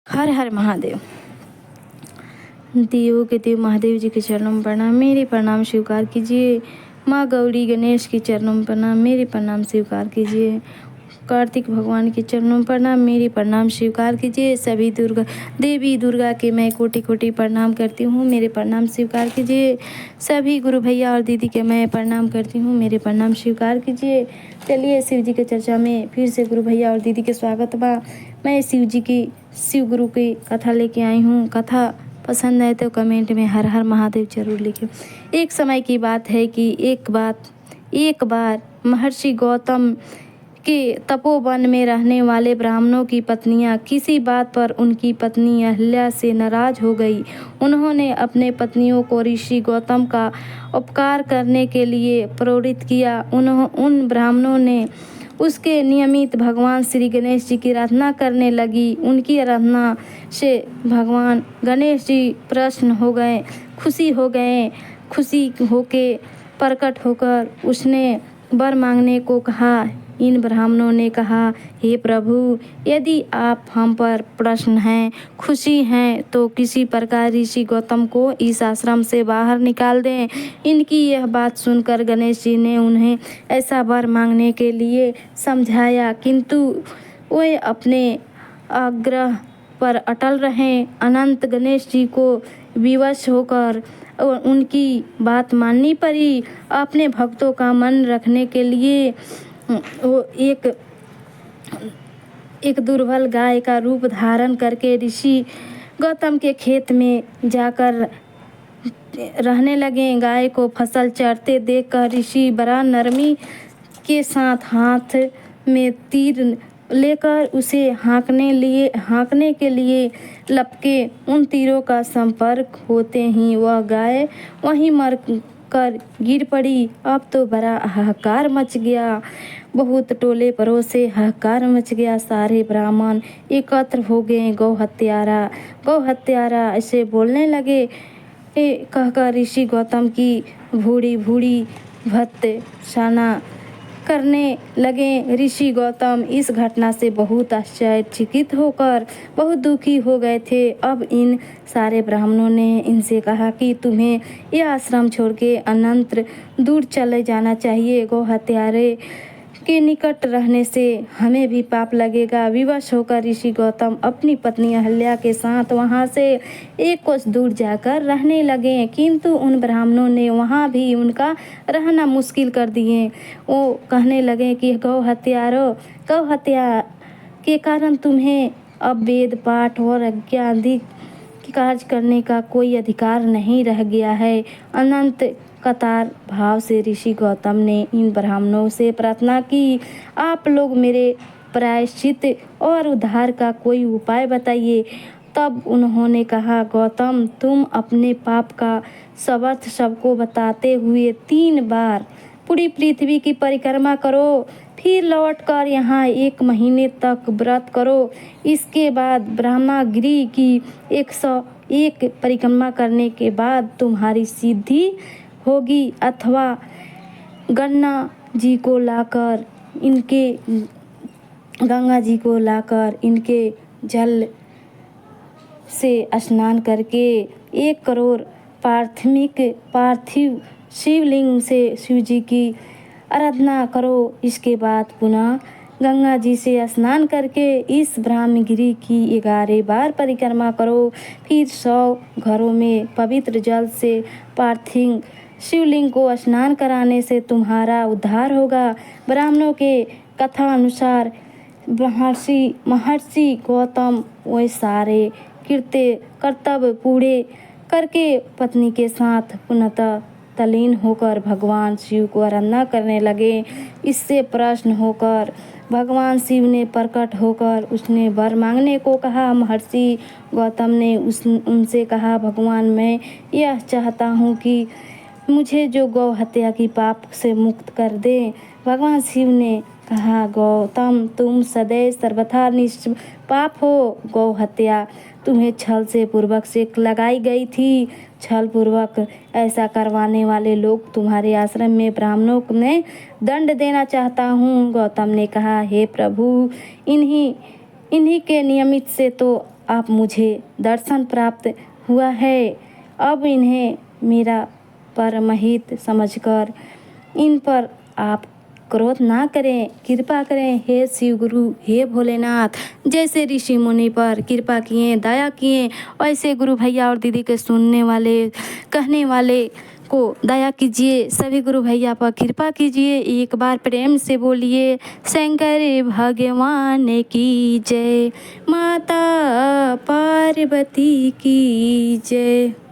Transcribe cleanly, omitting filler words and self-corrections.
हर हर महादेव। देवों के देव महादेव जी के चरणों में प्रणाम, मेरे प्रणाम स्वीकार कीजिए। माँ गौरी गणेश के चरणों में प्रणाम, मेरे प्रणाम स्वीकार कीजिए। कार्तिक भगवान के चरणों में प्रणाम, मेरे प्रणाम स्वीकार कीजिए। सभी देवी दुर्गा के मैं कोटि कोटि प्रणाम करती हूँ, मेरे प्रणाम स्वीकार कीजिए। सभी गुरु भैया और दीदी के मैं प्रणाम करती हूँ, मेरे प्रणाम स्वीकार कीजिए। चलिए शिव जी के चर्चा में फिर से गुरु भैया और दीदी के स्वागत बा। मैं शिव गुरु की कथा लेके आई हूँ। कथा पसंद आए तो कमेंट में हर हर महादेव जरूर लिखें। एक समय की बात है कि एक बार महर्षि गौतम के तपोवन में रहने वाले ब्राह्मणों की पत्नियां किसी बात पर उनकी पत्नी अहल्या से नाराज हो गई। उन्होंने अपने पत्नियों को ऋषि गौतम का उपकार करने के लिए प्रेरित किया। उन ब्राह्मणों ने उसके नियमित भगवान श्री गणेश जी की आराधना करने लगी। उनकी आराधना से भगवान गणेश जी प्रसन्न हो गए, खुशी होके प्रकट होकर उसने वर मांगने को कहा। इन ब्राह्मणों ने कहा, हे प्रभु, यदि आप हम पर प्रसन्न हैं, खुशी हैं, तो किसी प्रकार ऋषि गौतम को इस आश्रम से बाहर निकाल दें। इनकी यह बात सुनकर गणेश जी ने उन्हें ऐसा वर मांगने के लिए समझाया, किंतु वे अपने आग्रह पर अटल रहे। अनंत गणेश जी को विवश होकर उनकी बात माननी पड़ी। अपने भक्तों का मन रखने के लिए वो एक दुर्बल गाय का रूप धारण करके ऋषि गौतम के खेत में जाकर रहने लगे। गाय को फसल चरते देखकर ऋषि बड़ा नरमी के साथ हाथ में तीर लेकर उसे हाँकने के लिए लपके। उन तीरों का संपर्क होते ही वह गाय वहीं मर कर गिर पड़ी। अब तो बड़ा हाहाकार मच गया, बहुत टोले पड़ोस से हाहाकार मच गया। सारे ब्राह्मण एकत्र हो गए। गौ हत्यारा ऐसे बोलने लगे। कहकर ऋषि गौतम की भूड़ी भत्सना करने लगे। ऋषि गौतम इस घटना से बहुत आश्चर्यचकित होकर बहुत दुखी हो गए थे। अब इन सारे ब्राह्मणों ने इनसे कहा कि तुम्हें यह आश्रम छोड़ के अनंत दूर चले जाना चाहिए। गौ हत्यारे के निकट रहने से हमें भी पाप लगेगा। विवश होकर ऋषि गौतम अपनी पत्नी अहल्या के साथ वहां से एक कोस दूर जाकर रहने लगे, किंतु उन ब्राह्मणों ने वहां भी उनका रहना मुश्किल कर दिए। वो कहने लगे कि गौ हत्या के कारण तुम्हें अब वेद पाठ और यज्ञ कार्य करने का कोई अधिकार नहीं रह गया है। अनंत कतार भाव से ऋषि गौतम ने इन ब्राह्मणों से प्रार्थना की, आप लोग मेरे प्रायश्चित और उद्धार का कोई उपाय बताइए। तब उन्होंने कहा, गौतम, तुम अपने पाप का समर्थ सबको बताते हुए 3 बार पूरी पृथ्वी की परिक्रमा करो, फिर लौटकर यहाँ 1 महीने तक व्रत करो। इसके बाद ब्रह्मगिरि की 101 परिक्रमा करने के बाद तुम्हारी सिद्धि होगी। अथवा गंगा जी को लाकर इनके जल से स्नान करके 1 करोड़ पार्थिव शिवलिंग से शिव जी की आराधना करो। इसके बाद पुनः गंगा जी से स्नान करके इस ब्रह्मगिरि की 11 बार परिक्रमा करो। फिर 100 घरों में पवित्र जल से पार्थिव शिवलिंग को स्नान कराने से तुम्हारा उद्धार होगा। ब्राह्मणों के कथा अनुसार महर्षि गौतम वे सारे कर्तव्य पूरे करके पत्नी के साथ पुनः तल्लीन होकर भगवान शिव को आराधना करने लगे। इससे प्रसन्न होकर भगवान शिव ने प्रकट होकर उसने वर मांगने को कहा। महर्षि गौतम ने उनसे कहा, भगवान, मैं यह चाहता हूँ कि मुझे जो गौ हत्या की पाप से मुक्त कर दे। भगवान शिव ने कहा, गौतम, तुम सदैव सर्वथा निष्पाप हो। गौ हत्या तुम्हें छल से पूर्वक से लगाई गई थी। छल पूर्वक ऐसा करवाने वाले लोग तुम्हारे आश्रम में ब्राह्मणों ने दंड देना चाहता हूँ। गौतम ने कहा, हे प्रभु, इन्हीं के नियमित से तो अब मुझे दर्शन प्राप्त हुआ है। अब इन्हें मेरा परमहित समझकर इन पर आप क्रोध ना करें, कृपा करें। हे शिव गुरु, हे भोलेनाथ, जैसे ऋषि मुनि पर कृपा किए, दया किए, वैसे गुरु भैया और दीदी के सुनने वाले, कहने वाले को दया कीजिए। सभी गुरु भैया पर कृपा कीजिए। एक बार प्रेम से बोलिए शंकर भगवान की जय, माता पार्वती की जय।